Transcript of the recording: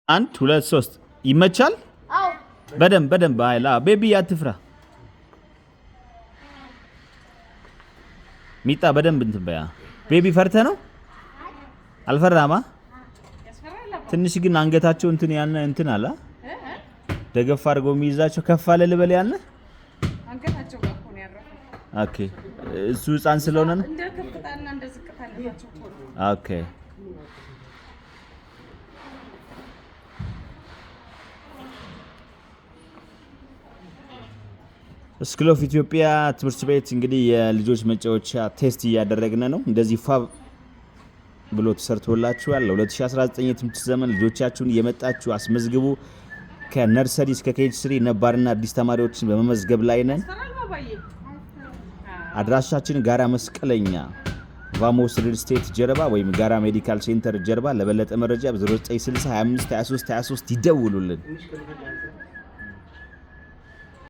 1 2 3 ይመቻል? አዎ በደንብ አይላ ቤቢ አትፍራ ሚጣ በደንብ እንትን በያ ቤቢ ፈርተ ነው አልፈራማ ትንሽ ግን አንገታቸው እንትን ያነ እንትን አላ ደገፍ አድርጎ የሚይዛቸው ከፍ አለ ልበል ያነ አንገታቸው ጋር ሆነ ያረፈው ኦኬ እሱ ህፃን ስለሆነ ነው እንደ ከፍታና እንደ ዝቅታ ለታቸው ኦኬ ስኩል ኦፍ ኢትዮጵያ ትምህርት ቤት እንግዲህ የልጆች መጫወቻ ቴስት እያደረግን ነው እንደዚህ ፋብ ብሎ ተሰርቶላችኋል ለ2019 የትምህርት ዘመን ልጆቻችሁን እየመጣችሁ አስመዝግቡ ከነርሰሪ እስከ ኬጂ3 ነባርና አዲስ ተማሪዎችን በመመዝገብ ላይ ነን አድራሻችን ጋራ መስቀለኛ ቫሞስ ሪል ስቴት ጀርባ ወይም ጋራ ሜዲካል ሴንተር ጀርባ ለበለጠ መረጃ በ0960 25 23 23 ይደውሉልን